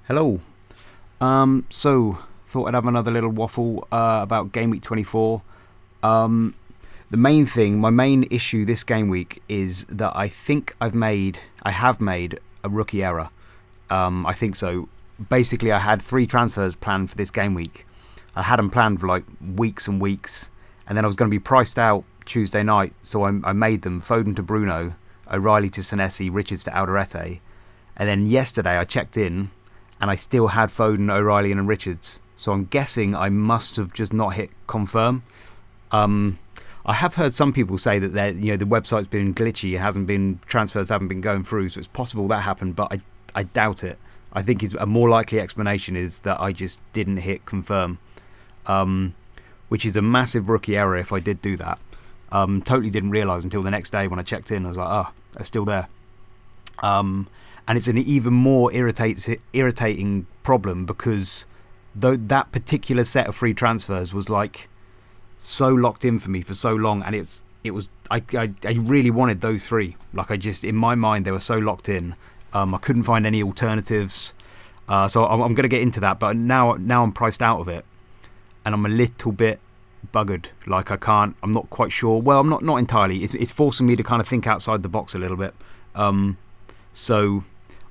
Hello. So thought I'd have another little waffle about game week 24. Um, the main thing, my main issue this game week is that I have made a rookie error. I think so. Basically, I had 3 transfers planned for this game week. I had them planned for like weeks and weeks, and then I was going to be priced out Tuesday night, so I made them Foden to Bruno, O'Reilly to Senesi, Richards to Alderete, and then yesterday I checked in and I still had Foden, O'Reilly, and Richards. So I'm guessing I must have just not hit confirm. Um, I have heard some people say that the website's been glitchy. It hasn't been transfers haven't been going through, so it's possible that happened, but I doubt it. I think a more likely explanation is that I just didn't hit confirm, which is a massive rookie error if I did do that. Totally didn't realise until the next day when I checked in. I was like, oh, they're still there. And it's an even more irritating problem because though that particular set of free transfers was like so locked in for me for so long, and I really wanted those three. Like in my mind they were so locked in. I couldn't find any alternatives, so I'm going to get into that. But now I'm priced out of it, and I'm a little bit buggered. Like I'm not quite sure. Well, I'm not entirely. It's forcing me to kind of think outside the box a little bit. So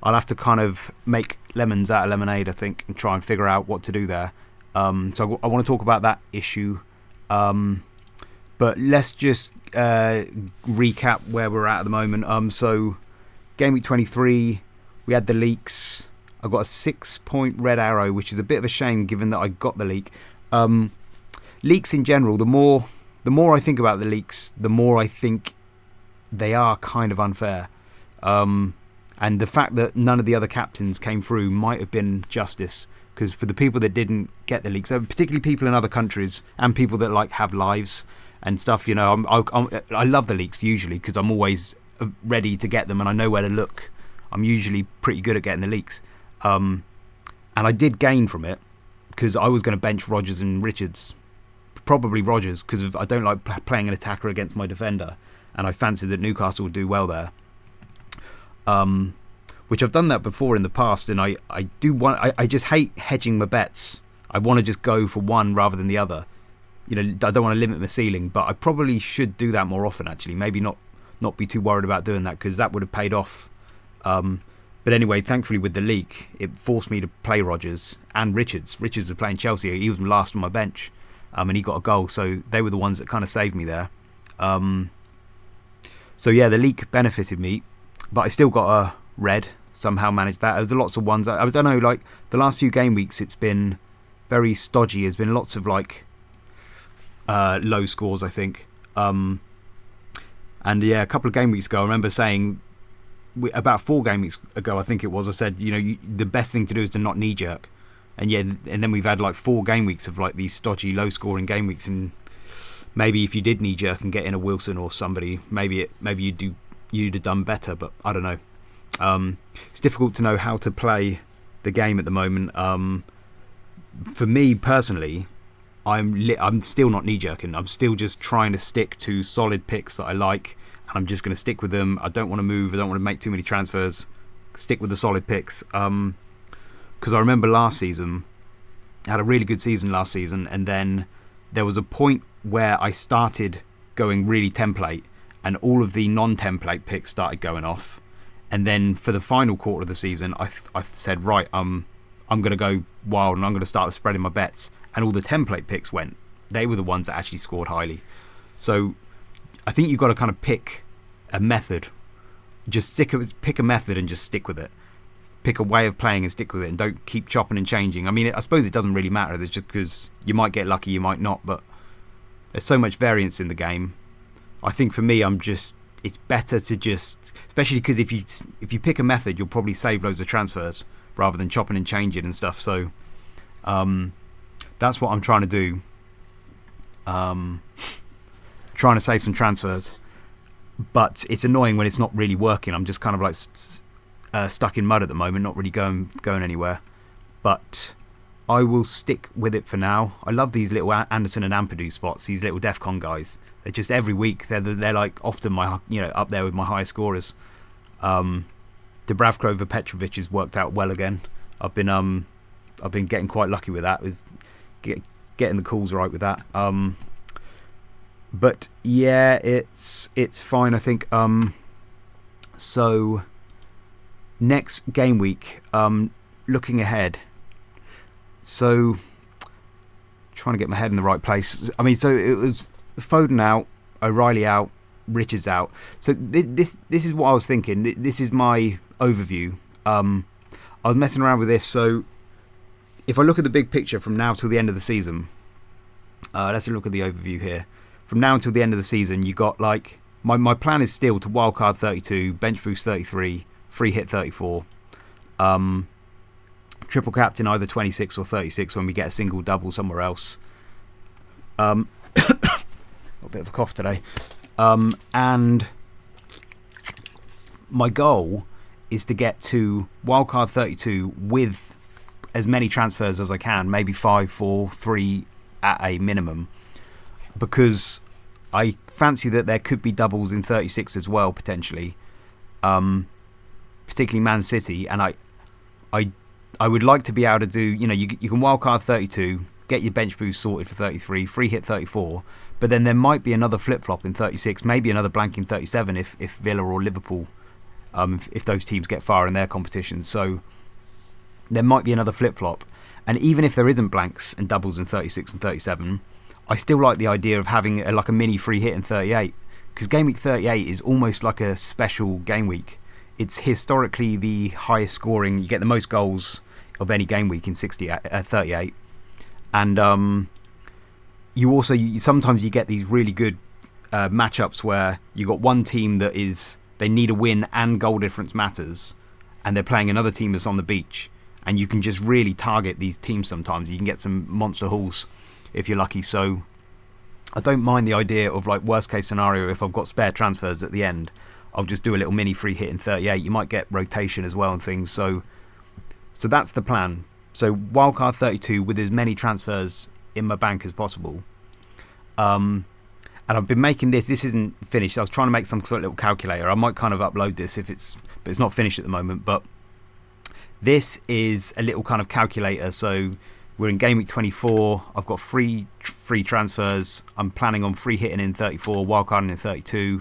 I'll have to kind of make lemons out of lemonade, I think, and try and figure out what to do there. So I want to talk about that issue. But let's just recap where we're at the moment. So game week 23, we had the leaks. I got a 6-point red arrow, which is a bit of a shame given that I got the leak. Leaks in general, the more I think about the leaks, the more I think they are kind of unfair. And the fact that none of the other captains came through might have been justice, because for the people that didn't get the leaks, particularly people in other countries and people that like have lives and stuff, I love the leaks usually because I'm always ready to get them and I know where to look. I'm usually pretty good at getting the leaks, and I did gain from it because I was going to bench Rodgers and Richards, probably Rodgers, because I don't like playing an attacker against my defender, and I fancied that Newcastle would do well there. Which I've done that before in the past, and I just hate hedging my bets. I want to just go for one rather than the other. I don't want to limit my ceiling, but I probably should do that more often actually. Maybe not be too worried about doing that because that would have paid off. But anyway, thankfully with the leak, it forced me to play Rodgers and Richards. Richards was playing Chelsea. He was last on my bench, and he got a goal, so they were the ones that kind of saved me there. So yeah, the leak benefited me. But I still got a red, somehow managed that. There's lots of ones. I don't know, like the last few game weeks, it's been very stodgy. There's been lots of like low scores, I think. And yeah, a couple of game weeks ago, I remember saying, about 4 game weeks ago, I think it was, I said, the best thing to do is to not knee jerk. And yeah, and then we've had like 4 game weeks of like these stodgy, low scoring game weeks. And maybe if you did knee jerk and get in a Wilson or somebody, maybe you'd have done better, but I don't know. It's difficult to know how to play the game at the moment. For me personally, I'm still not knee jerking. I'm still just trying to stick to solid picks that I like, and I'm just going to stick with them. I don't want to move. I don't want to make too many transfers. Stick with the solid picks. Because I remember last season, I had a really good season last season, and then there was a point where I started going really template, and all of the non-template picks started going off. And then for the final quarter of the season, I said, right, I'm going to go wild and I'm going to start spreading my bets. And all the template picks went. They were the ones that actually scored highly. So I think you've got to kind of pick a method. Just pick a method and just stick with it. Pick a way of playing and stick with it, and don't keep chopping and changing. I mean, I suppose it doesn't really matter. It's just because you might get lucky, you might not. But there's so much variance in the game. I think for me, it's better to just, especially because if you pick a method, you'll probably save loads of transfers rather than chopping and changing and stuff. So that's what I'm trying to do. Trying to save some transfers, but it's annoying when it's not really working. I'm just kind of like stuck in mud at the moment, not really going anywhere. But I will stick with it for now. I love these little Anderson and Ampadu spots, these little DEFCON guys. They're just every week. They're like often my up there with my highest scorers. Dubravko over Petrovic has worked out well again. I've been getting quite lucky with that, with getting the calls right with that. But yeah, it's fine, I think. So next game week, looking ahead. So trying to get my head in the right place. I mean, so it was Foden out, O'Reilly out, Richards out. So this is what I was thinking. This is my overview. I was messing around with this. So if I look at the big picture from now till the end of the season, let's look at the overview here. From now until the end of the season, you got like my plan is still to wildcard 32, bench boost 33, free hit 34, triple captain either 26 or 36 when we get a single double somewhere else. Got a bit of a cough today. And my goal is to get to wildcard 32 with as many transfers as I can, maybe 5, 4, 3 at a minimum, because I fancy that there could be doubles in 36 as well, potentially, particularly Man City. And I would like to be able to do, you can wildcard 32, get your bench boost sorted for 33, free hit 34, but then there might be another flip-flop in 36, maybe another blank in 37 if Villa or Liverpool, if those teams get far in their competitions. So there might be another flip-flop. And even if there isn't blanks and doubles in 36 and 37, I still like the idea of having like a mini free hit in 38, because game week 38 is almost like a special game week. It's historically the highest scoring. You get the most goals of any game week in 38. And you also sometimes you get these really good matchups where you got one team that they need a win and goal difference matters, and they're playing another team that's on the beach, and you can just really target these teams sometimes. You can get some monster hauls if you're lucky. So I don't mind the idea of, like, worst case scenario, if I've got spare transfers at the end, I'll just do a little mini free hit in 38. You might get rotation as well and things. So that's the plan. So wildcard 32 with as many transfers in my bank as possible. And I've been making this isn't finished. I was trying to make some sort of little calculator. I might kind of upload this but it's not finished at the moment. But this is a little kind of calculator. So we're in game week 24. I've got free transfers. I'm planning on free hitting in 34, wildcarding in 32.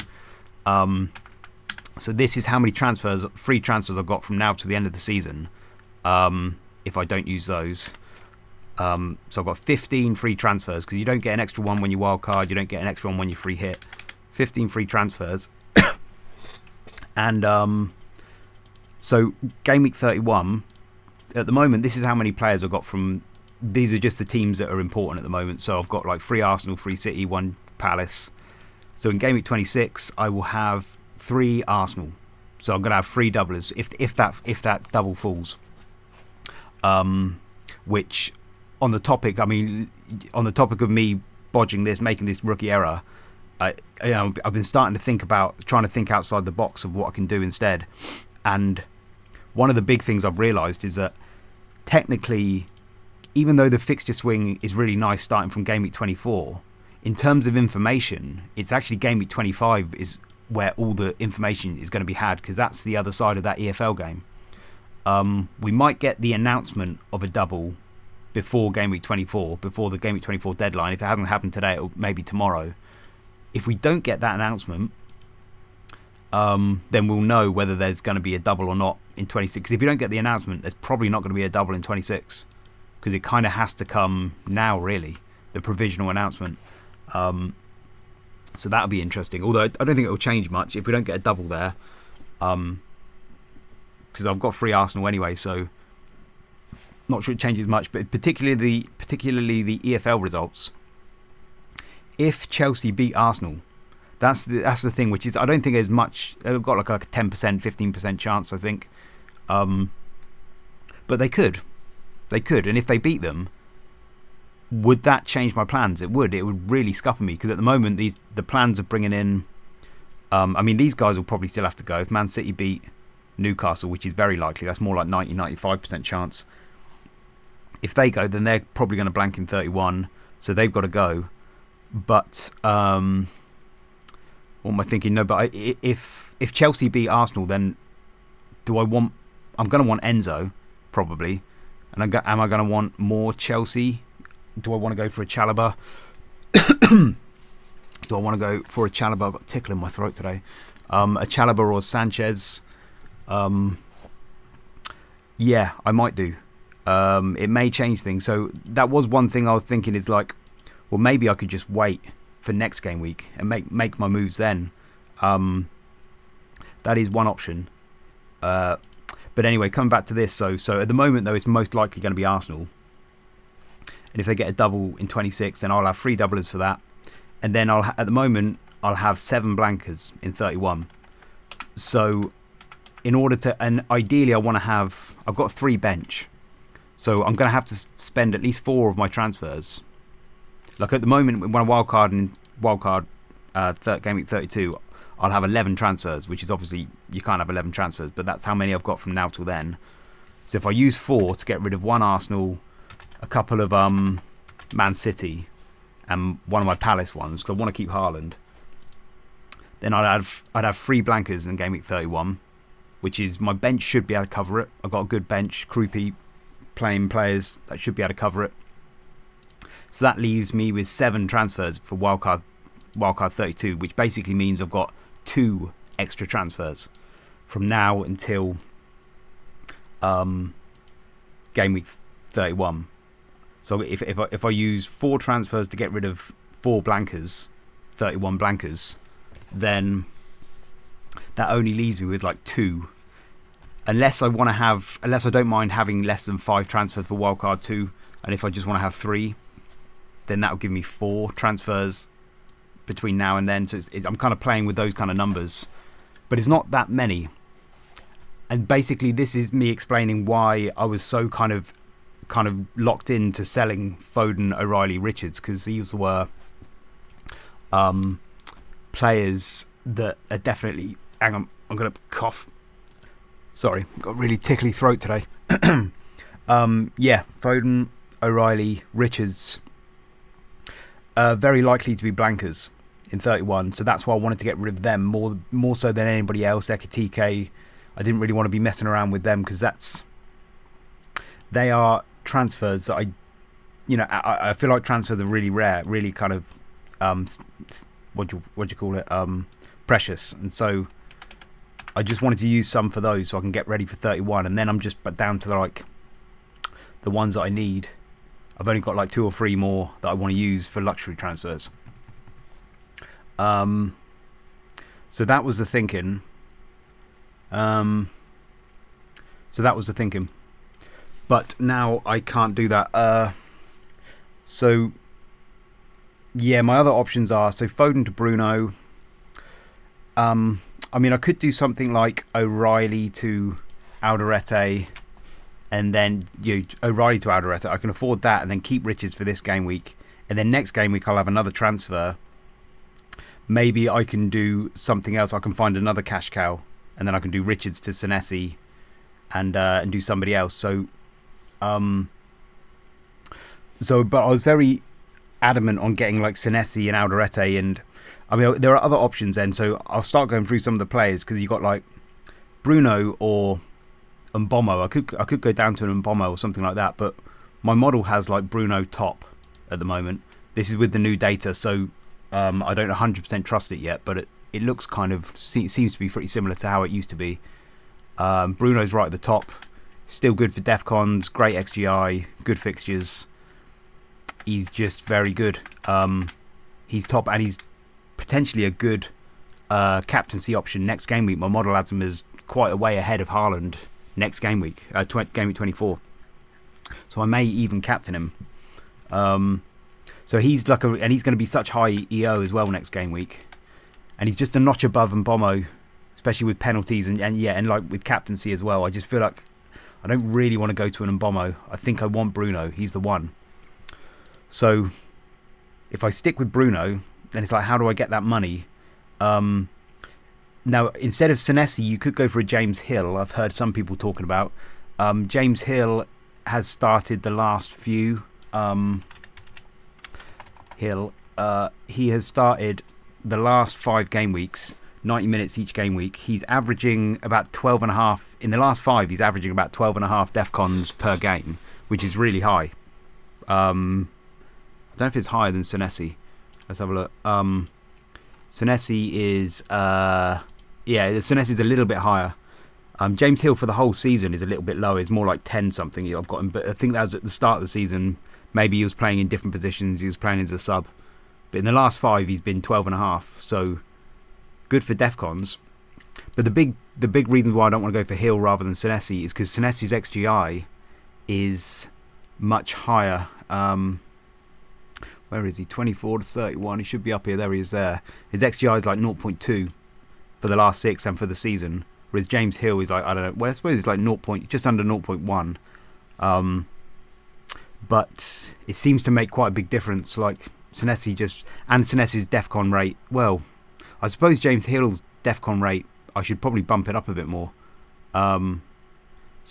So this is how many free transfers I've got from now to the end of the season, if I don't use those. So I've got 15 free transfers, because you don't get an extra one when you wildcard, you don't get an extra one when you free hit. 15 free transfers. And so game week 31, at the moment, this is how many players I've got from. These are just the teams that are important at the moment. So I've got like 3 Arsenal, 3 City, 1 Palace. So in game week 26, I will have 3 Arsenal. So I'm going to have 3 doublers if that double falls. Which on the topic of me bodging this, making this rookie error, I've been starting to think about trying to think outside the box of what I can do instead. And one of the big things I've realised is that technically, even though the fixture swing is really nice starting from game week 24, in terms of information, it's actually game week 25 is where all the information is going to be had, because that's the other side of that EFL game. We might get the announcement of a double before game week 24, before the game week 24 deadline. If it hasn't happened today, it'll maybe tomorrow. If we don't get that announcement, then we'll know whether there's going to be a double or not in 26. Because if you don't get the announcement, there's probably not going to be a double in 26, because it kind of has to come now, really, the provisional announcement. So that'll be interesting. Although I don't think it will change much if we don't get a double there, because I've got 3 Arsenal anyway, so not sure it changes much. But particularly the EFL results. If Chelsea beat Arsenal, that's the thing, which is I don't think there's much. They've got like a 10%, 15% chance, I think. But they could, and if they beat them, would that change my plans? It would really scupper me, because at the moment the plans of bringing in, I mean, these guys will probably still have to go. If Man City beat Newcastle, which is very likely, that's more like 90-95% chance. If they go, then they're probably going to blank in 31, so they've got to go. But what am I thinking? No, but if Chelsea beat Arsenal, then I'm going to want Enzo, probably. And am I going to want more Chelsea? Do I want to go for a Chalobah? Do I want to go for a Chalobah? I've got a tickle in my throat today. A Chalobah or Sanchez? Yeah, I might do. It may change things. So that was one thing I was thinking is like, well, maybe I could just wait for next game week and make my moves then. That is one option. But anyway, coming back to this. So at the moment, though, it's most likely going to be Arsenal. And if they get a double in 26, then I'll have 3 doublers for that. And then at the moment, I'll have 7 blankers in 31. So in order to, and ideally I want to have, I've got 3 bench. So I'm going to have to spend at least 4 of my transfers. Like at the moment, when I wildcard game week 32, I'll have 11 transfers, which is obviously, you can't have 11 transfers, but that's how many I've got from now till then. So if I use 4 to get rid of 1 Arsenal, a couple of Man City, and one of my Palace ones, because I want to keep Haaland, then I'd have 3 blankers in game week 31, which is, my bench should be able to cover it. I've got a good bench, Kroopy, playing players that should be able to cover it. So that leaves me with 7 transfers for wildcard 32, which basically means I've got 2 extra transfers from now until game week 31. So if I use 4 transfers to get rid of 4 blankers, 31 blankers, then that only leaves me with like 2. Unless I don't mind having less than 5 transfers for wildcard 2, and if I just want to have 3, then that will give me 4 transfers between now and then. So I'm kind of playing with those kind of numbers, but it's not that many. And basically, this is me explaining why I was so kind of locked into selling Foden, O'Reilly, Richards, because these were players that are definitely. Hang on, I'm gonna cough. Sorry, I've got a really tickly throat today. Yeah, Foden, O'Reilly, Richards, very likely to be blankers in 31. So that's why I wanted to get rid of them more so than anybody else. Ekitike, I didn't really want to be messing around with them because they are transfers that I feel like transfers are really rare, really kind of what do you call it, precious. And so I just wanted to use some for those so I can get ready for 31, and then I'm just down to like the ones that I need. I've only got like 2 or 3 more that I want to use for luxury transfers. So that was the thinking. But now I can't do that. So yeah, my other options are Foden to Bruno. I mean, I could do something like O'Reilly to Alderete, and then O'Reilly to Alderete. I can afford that, and then keep Richards for this game week, and then next game week I'll have another transfer. Maybe I can do something else. I can find another cash cow, and then I can do Richards to Senesi, and do somebody else. So but I was very adamant on getting like Senesi and Alderete, and I mean there are other options then. So I'll start going through some of the players, because you got like Bruno or Mbomo. I could go down to an Mbomo or something like that, but my model has like Bruno top at the moment. This is with the new data, so I don't 100% trust it yet, but it looks kind of seems to be pretty similar to how it used to be. Bruno's right at the top, still good for Defcons, great XGI, good fixtures. He's just very good. He's top, and he's potentially a good captaincy option next game week. My model has him as quite a way ahead of Haaland next game week, game week 24. So I may even captain him. So he's like and he's going to be such high EO as well next game week, and he's just a notch above Mbomo, especially with penalties and like with captaincy as well. I just feel like I don't really want to go to an Mbomo. I think I want Bruno. He's the one. So if I stick with Bruno, then it's like, how do I get that money? Now, instead of Senesi, you could go for a James Hill. I've heard some people talking about. James Hill has started the last few. He has started the last 5 game weeks, 90 minutes each game week. He's averaging about 12.5. In the last 5, he's averaging about 12.5 defcons per game, which is really high. I don't know if it's higher than Senesi. Let's have a look. Senesi is... Senesi's a little bit higher. James Hill for the whole season is a little bit lower. It's more like 10 something I've got him. But I think that was at the start of the season. Maybe he was playing in different positions. He was playing as a sub. But in the last 5, he's been 12.5. So good for defcons. But the big reason why I don't want to go for Hill rather than Senesi is because Senesi's XGI is much higher. Where is he? 24 to 31. He should be up here. There he is there. His XGI is like 0.2 for the last 6 and for the season. Whereas James Hill is like, I don't know. Well, I suppose it's like just under 0.1. But it seems to make quite a big difference. Like Senesi and Senesi's defcon rate. Well, I suppose James Hill's defcon rate, I should probably bump it up a bit more. So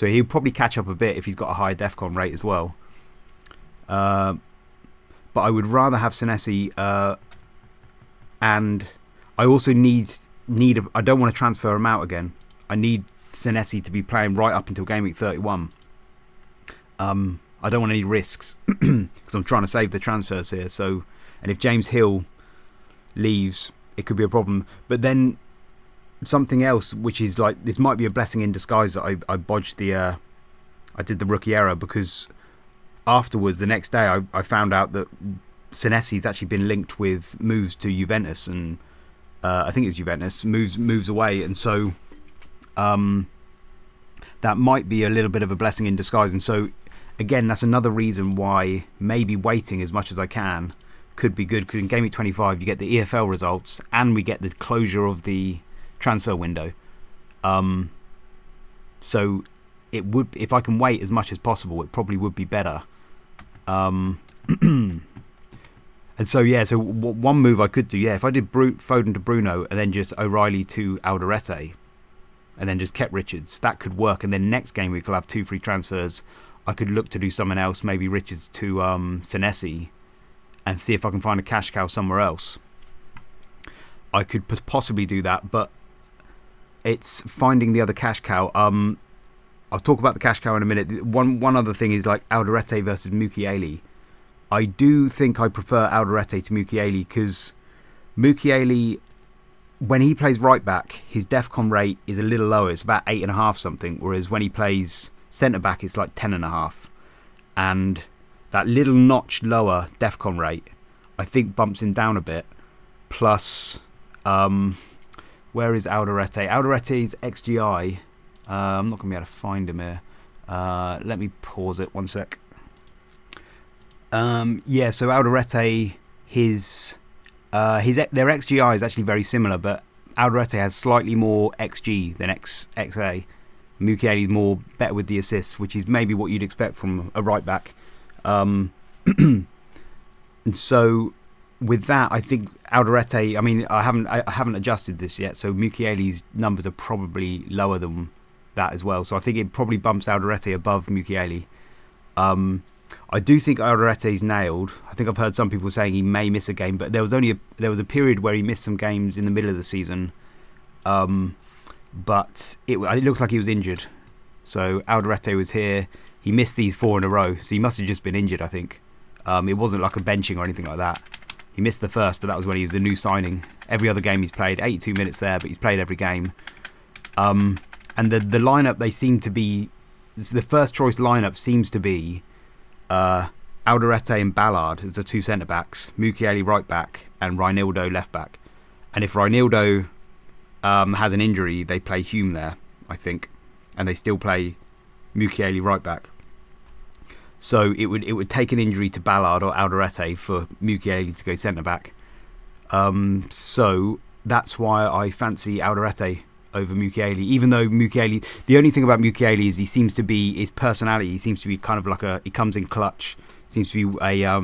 he'll probably catch up a bit if he's got a high defcon rate as well. But I would rather have Senesi, and I also I don't want to transfer him out again. I need Senesi to be playing right up until game week 31. I don't want any risks because I'm trying to save the transfers here. So, and if James Hill leaves, it could be a problem. But then something else, which is like, this might be a blessing in disguise that I bodged I did the rookie error, because afterwards, the next day, I found out that Senesi's actually been linked with moves to Juventus, and I think it's Juventus, moves away, and so that might be a little bit of a blessing in disguise. And so again, that's another reason why maybe waiting as much as I can could be good, because in game week 25 you get the EFL results and we get the closure of the transfer window. So it would, if I can wait as much as possible, it probably would be better. And so one move I could do, if I did Foden to Bruno and then just O'Reilly to Alderete and then just kept Richards, that could work. And then next game week I'll have 2 free transfers. I could look to do someone else, maybe Richards to Senesi, and see if I can find a cash cow somewhere else. I could possibly do that, but it's finding the other cash cow. I'll talk about the cash cow in a minute. One other thing is like Alderete versus Mukiele. I do think I prefer Alderete to Mukiele, because Mukiele, when he plays right back, his defcon rate is a little lower. It's about 8.5 something, whereas when he plays centre back, it's like 10.5. And that little notch lower defcon rate, I think, bumps him down a bit. Plus, where is Alderete? Alderete's XGI. I'm not going to be able to find him here. Let me pause it 1 sec. So Alderete, their XGI is actually very similar, but Alderete has slightly more XG than XA. Mukiele is more better with the assists, which is maybe what you'd expect from a right back. And so with that, I think Alderete, I mean, I haven't adjusted this yet, so Mukiele's numbers are probably lower than that as well. So I think it probably bumps Alderete above Mukiele. I do think Alderete's nailed. I think I've heard some people saying he may miss a game, but there was a period where he missed some games in the middle of the season. But it looks like he was injured. So Alderete was here. He missed these 4 in a row, so he must have just been injured, I think. It wasn't like a benching or anything like that. He missed the first, but that was when he was a new signing. Every other game he's played, 82 minutes there, but he's played every game. And the lineup, they seem to be, the first choice lineup seems to be Alderete and Ballard as the 2 centre backs, Mukiele right back, and Reinildo left back. And if Reinildo has an injury, they play Hume there, I think, and they still play Mukiele right back. So it would take an injury to Ballard or Alderete for Mukiele to go centre back. So that's why I fancy Alderete over Mukiele, even though Mukiele, the only thing about Mukiele is he seems to be, his personality, he seems to be kind of like he comes in clutch, seems to be a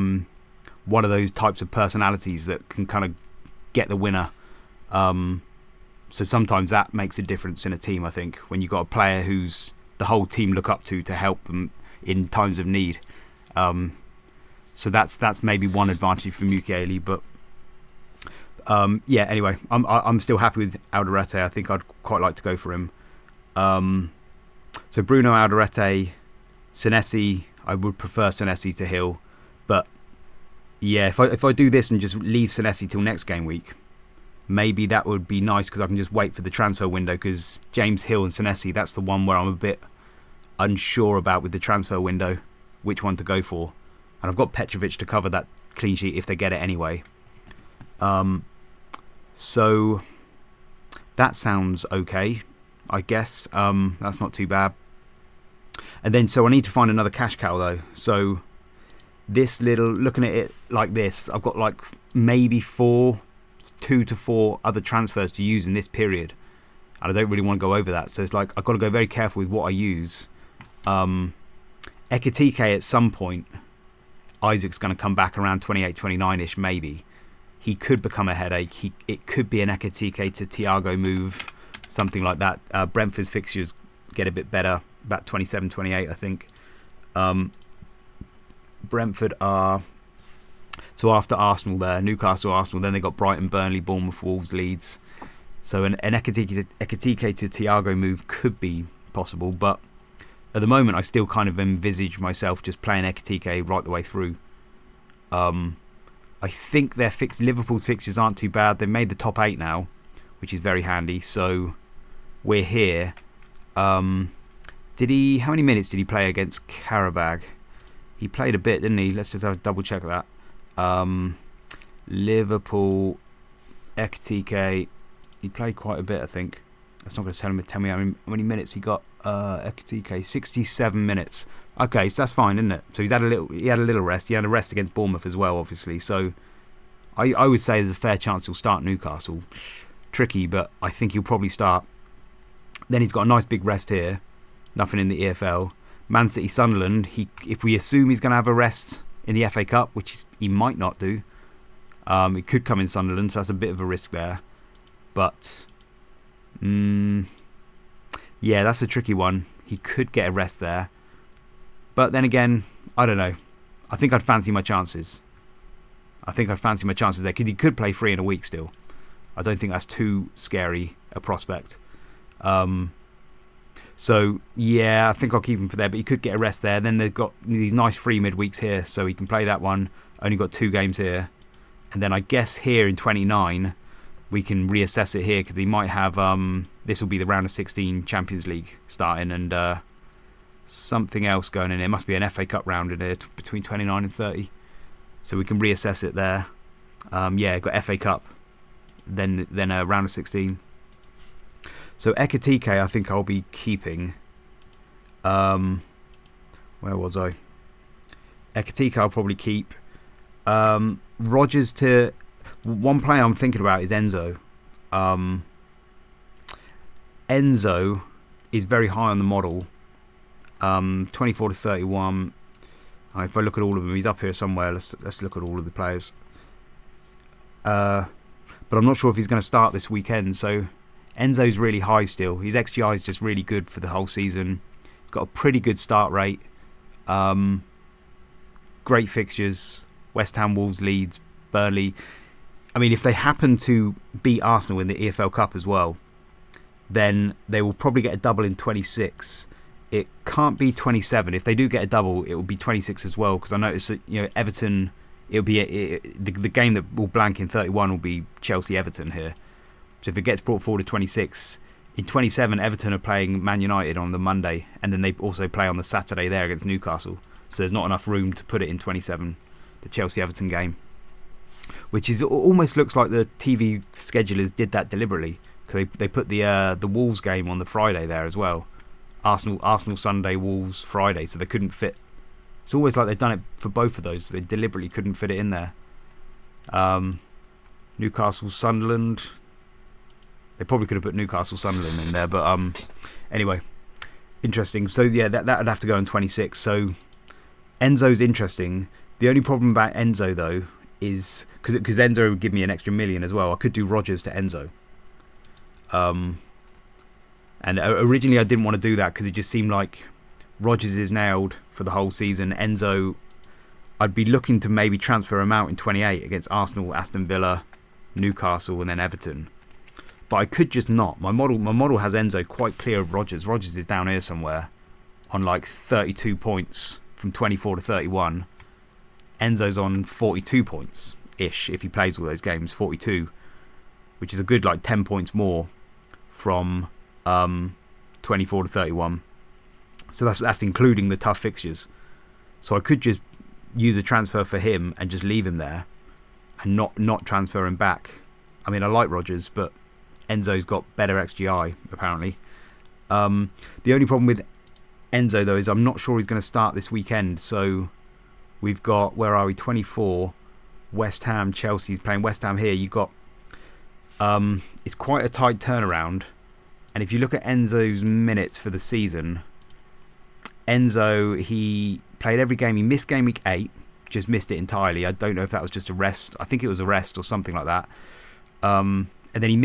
one of those types of personalities that can kind of get the winner. So sometimes that makes a difference in a team, I think, when you've got a player who's the whole team look up to help them in times of need. So that's maybe one advantage for Mukiele, but Yeah. Anyway, I'm still happy with Alderete. I think I'd quite like to go for him. So Bruno, Alderete, Senesi. I would prefer Senesi to Hill, but yeah, if I do this and just leave Senesi till next game week, maybe that would be nice because I can just wait for the transfer window. Because James Hill and Senesi, that's the one where I'm a bit unsure about with the transfer window, which one to go for. And I've got Petrovic to cover that clean sheet if they get it anyway. So that sounds okay, I guess. That's not too bad. And then, so I need to find another cash cow though. So this little, looking at it like this, I've got like maybe 2 to 4 other transfers to use in this period. And I don't really want to go over that. So it's like, I've got to go very careful with what I use. Ekitike at some point, Isaac's going to come back around 28, 29-ish maybe. He could become a headache. It could be an Ekitike to Thiago move, something like that. Brentford's fixtures get a bit better, about 27, 28 I think. Brentford are, so after Arsenal there, Newcastle, Arsenal, then they got Brighton, Burnley, Bournemouth, Wolves, Leeds. So an Ekitike to Thiago move could be possible, but at the moment I still kind of envisage myself just playing Ekitike right the way through. I think Liverpool's fixtures aren't too bad. They've made the top 8 now, which is very handy. So we're here. How many minutes did he play against Karabag? He played a bit, didn't he? Let's just have a double check that. Liverpool, Ekitike. He played quite a bit, I think. That's not going to tell me how many minutes he got. Ekitike, 67 minutes. Okay, so that's fine, isn't it? So he had a little rest. He had a rest against Bournemouth as well, obviously. So I would say there's a fair chance he'll start Newcastle. Tricky, but I think he'll probably start. Then he's got a nice big rest here. Nothing in the EFL. Man City, Sunderland. If we assume he's going to have a rest in the FA Cup, which he might not do, it could come in Sunderland, so that's a bit of a risk there. But yeah, that's a tricky one. He could get a rest there. But then again, I don't know. I think I'd fancy my chances. there because he could play 3 in a week still. I don't think that's too scary a prospect. So yeah, I think I'll keep him for there, but he could get a rest there. Then they've got these nice free midweeks here, so he can play that one. Only got 2 games here. And then I guess here in 29, we can reassess it here because he might have, this will be the round of 16 Champions League starting and something else going in here. Must be an FA Cup round in here between 29 and 30. So we can reassess it there. Yeah, got FA Cup, then a round of 16. So Ekitike, I think I'll be keeping. Where was I? Ekitike, I'll probably keep. Rodgers to... One player I'm thinking about is Enzo. Enzo is very high on the model. 24 to 31. If I look at all of them, he's up here somewhere. Let's look at all of the players. But I'm not sure if he's going to start this weekend. So Enzo's really high still. His XGI is just really good for the whole season. He's got a pretty good start rate. Great fixtures. West Ham, Wolves, Leeds, Burnley. I mean, if they happen to beat Arsenal in the EFL Cup as well, then they will probably get a double in 26. It can't be 27. If they do get a double, it will be 26 as well. Because I noticed that Everton, it'll be the game that will blank in 31 will be Chelsea-Everton here. So if it gets brought forward to 26, in 27 Everton are playing Man United on the Monday, and then they also play on the Saturday there against Newcastle. So there's not enough room to put it in 27, the Chelsea-Everton game. Which is almost looks like the TV schedulers did that deliberately, because they put the Wolves game on the Friday there as well. Arsenal Sunday, Wolves Friday, so they couldn't fit. It's always like they've done it for both of those. They deliberately couldn't fit it in there. Newcastle Sunderland. They probably could have put Newcastle Sunderland in there, but anyway, interesting. So yeah, that would have to go on 26. So Enzo's interesting. The only problem about Enzo though is because Enzo would give me an extra million as well. I could do Rodgers to Enzo. And originally I didn't want to do that because it just seemed like Rodgers is nailed for the whole season. Enzo, I'd be looking to maybe transfer him out in 28 against Arsenal, Aston Villa, Newcastle, and then Everton. But I could just not. My model has Enzo quite clear of Rodgers. Rodgers is down here somewhere on like 32 points from 24 to 31. Enzo's on 42 points ish if he plays all those games. 42, which is a good like 10 points more from 24 to 31. So that's including the tough fixtures. So I could just use a transfer for him and just leave him there and not transfer him back. I mean, I like Rodgers, but Enzo's got better XGI apparently. The only problem with Enzo though is I'm not sure he's going to start this weekend. So we've got, where are we, 24, West Ham, Chelsea's playing West Ham here. You've got it's quite a tight turnaround, and if you look at Enzo's minutes for the season, Enzo, he played every game. He missed game week 8, just missed it entirely. I don't know if that was just a rest. I think it was a rest or something like that. And then he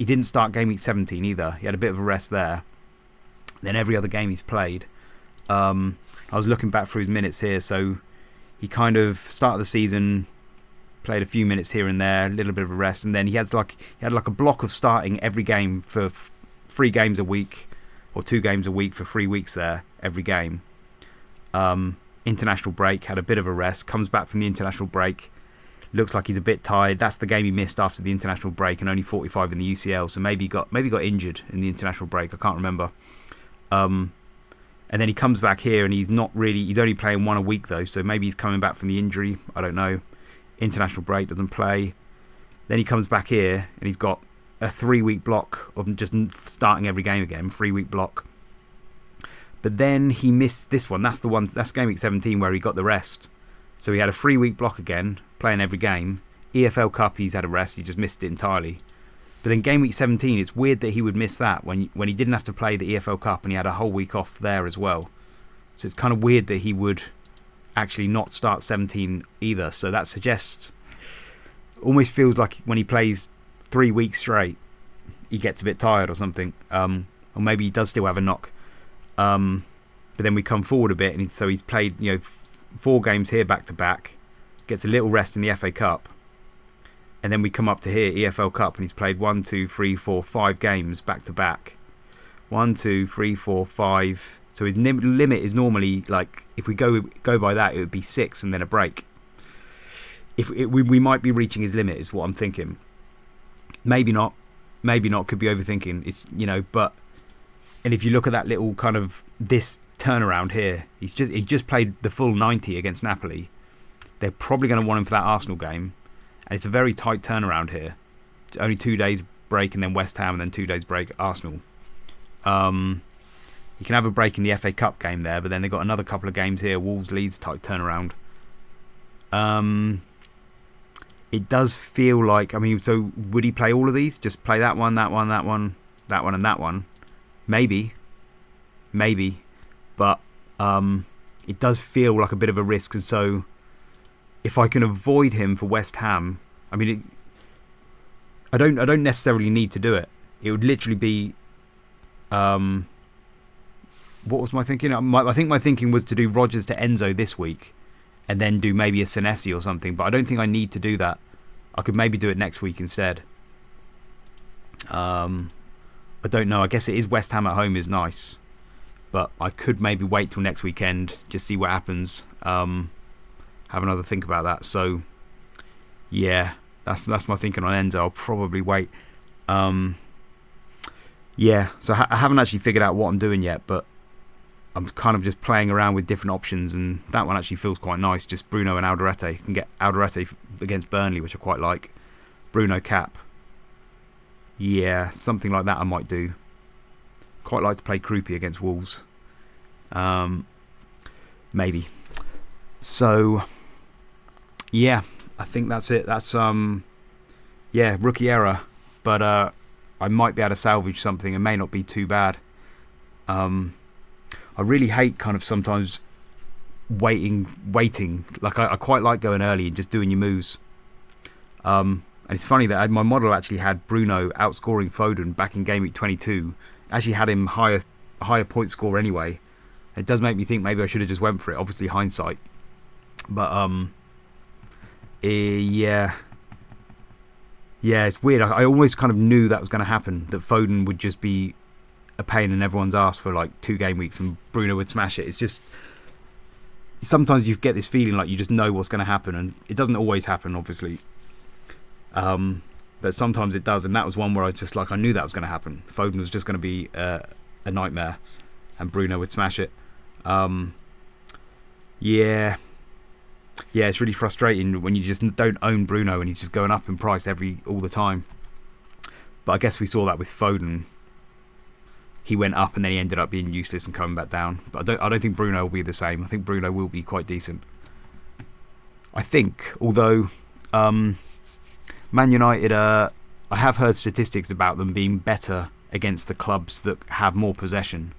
didn't start game week 17 either. He had a bit of a rest there. Then every other game he's played. I was looking back through his minutes here, so he kind of started the season, played a few minutes here and there, a little bit of a rest, and then he had like a block of starting every game for 3 games a week or 2 games a week for 3 weeks there every game. International break, had a bit of a rest, comes back from the international break, looks like he's a bit tired. That's the game he missed after the international break, and only 45 in the UCL, so maybe he got injured in the international break. I can't remember. And then he comes back here and he's only playing 1 a week though, so maybe he's coming back from the injury. I don't know. International break, doesn't play. Then he comes back here and he's got a 3-week block of just starting every game again, 3-week block. But then he missed this one. That's game week 17 where he got the rest. So he had a 3-week block again, playing every game. EFL Cup, he's had a rest. He just missed it entirely. But then game week 17, it's weird that he would miss that when he didn't have to play the EFL Cup and he had a whole week off there as well. So it's kind of weird that he would actually not start 17 either. So that suggests, almost feels like when he plays 3 weeks straight, he gets a bit tired or something. Or maybe he does still have a knock. But then we come forward a bit, and so he's played 4 games here back to back, gets a little rest in the FA Cup. And then we come up to here, EFL Cup, and he's played 1, 2, 3, 4, 5 games back to back. 1, 2, 3, 4, 5. So his limit is normally, like, if we go by that, it would be 6 and then a break. We might be reaching his limit, is what I'm thinking. Maybe not. Could be overthinking. It's but, and if you look at that little kind of this turnaround here, he just played the full 90 against Napoli. They're probably going to want him for that Arsenal game. And it's a very tight turnaround here. It's only 2 days break and then West Ham and then 2 days break Arsenal. You can have a break in the FA Cup game there, but then they've got another couple of games here. Wolves, Leeds type turnaround. It does feel like, so would he play all of these? Just play that one, that one, that one, that one, and that one? Maybe. But it does feel like a bit of a risk, and so if I can avoid him for West Ham, I don't necessarily need to do it. It would literally be, what was my thinking? I think my thinking was to do Rodgers to Enzo this week, and then do maybe a Senesi or something. But I don't think I need to do that. I could maybe do it next week instead. I don't know. I guess it is West Ham at home is nice, but I could maybe wait till next weekend, just see what happens. Have another think about that. So yeah, that's my thinking on Enzo. I'll probably wait. Yeah, so I haven't actually figured out what I'm doing yet, but I'm kind of just playing around with different options, and that one actually feels quite nice. Just Bruno and Alderete. You can get Alderete against Burnley, which I quite like. Bruno cap. Yeah, something like that I might do. Quite like to play Krupi against Wolves. Maybe. So yeah, I think that's it. That's rookie error, but I might be able to salvage something. It may not be too bad. I really hate kind of sometimes waiting. Like I quite like going early and just doing your moves. And it's funny that my model actually had Bruno outscoring Foden back in game week 22. Actually had him higher point score anyway. It does make me think maybe I should have just went for it. Obviously hindsight. But yeah, Yeah, it's weird. I always kind of knew that was going to happen, that Foden would just be a pain in everyone's ass for like 2 game weeks and Bruno would smash it. It's just, sometimes you get this feeling like you just know what's going to happen, and it doesn't always happen, obviously. But sometimes it does, and that was one where I was just like, I knew that was going to happen. Foden was just going to be a nightmare, and Bruno would smash it. Yeah, it's really frustrating when you just don't own Bruno and he's just going up in price all the time. But I guess we saw that with Foden. He went up and then he ended up being useless and coming back down. But I don't think Bruno will be the same. I think Bruno will be quite decent. I think, although Man United, I have heard statistics about them being better against the clubs that have more possession.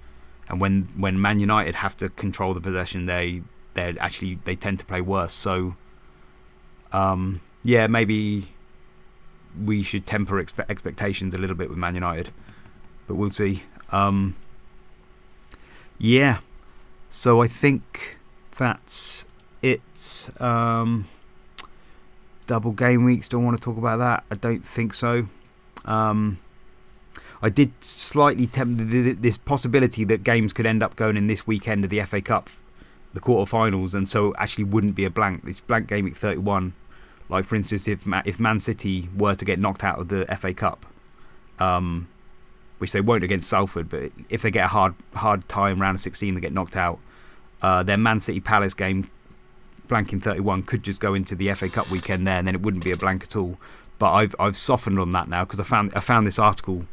And when Man United have to control the possession, they tend to play worse. So, maybe we should temper expectations a little bit with Man United, but we'll see. So I think that's it. Double game weeks. Don't want to talk about that. I don't think so. I did slightly tempt this possibility that games could end up going in this weekend of the FA Cup, the quarterfinals, and so actually wouldn't be a blank. This blank game week 31. Like, for instance, if Man City were to get knocked out of the FA Cup, which they won't against Salford, but if they get a hard time round of 16, they get knocked out, their Man City Palace game, blank in 31, could just go into the FA Cup weekend there, and then it wouldn't be a blank at all. But I've softened on that now because I found this article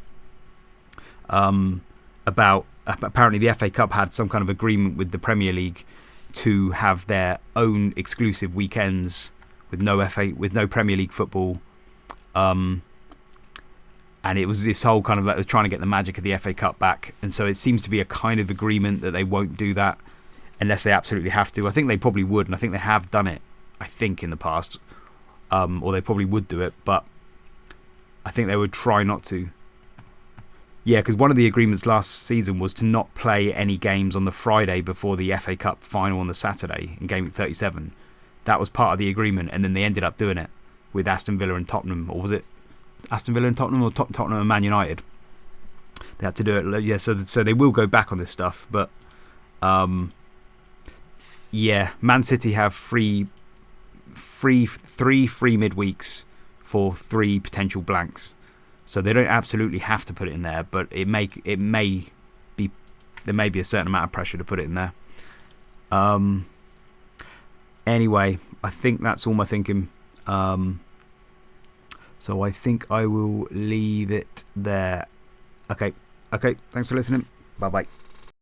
about apparently the FA Cup had some kind of agreement with the Premier League to have their own exclusive weekends with no Premier League football, and it was this whole kind of like trying to get the magic of the FA Cup back, and so it seems to be a kind of agreement that they won't do that unless they absolutely have to. I think they probably would, and I think they have done it, I think, in the past, or they probably would do it, but I think they would try not to. Yeah, because one of the agreements last season was to not play any games on the Friday before the FA Cup final on the Saturday in Game Week 37. That was part of the agreement, and then they ended up doing it with Aston Villa and Tottenham. Or was it Aston Villa and Tottenham, or Tottenham and Man United? They had to do it. Yeah, so they will go back on this stuff. But, Man City have three free midweeks for 3 potential blanks. So they don't absolutely have to put it in there, but there may be a certain amount of pressure to put it in there. Anyway, I think that's all my thinking. So I think I will leave it there. Okay. Thanks for listening. Bye bye.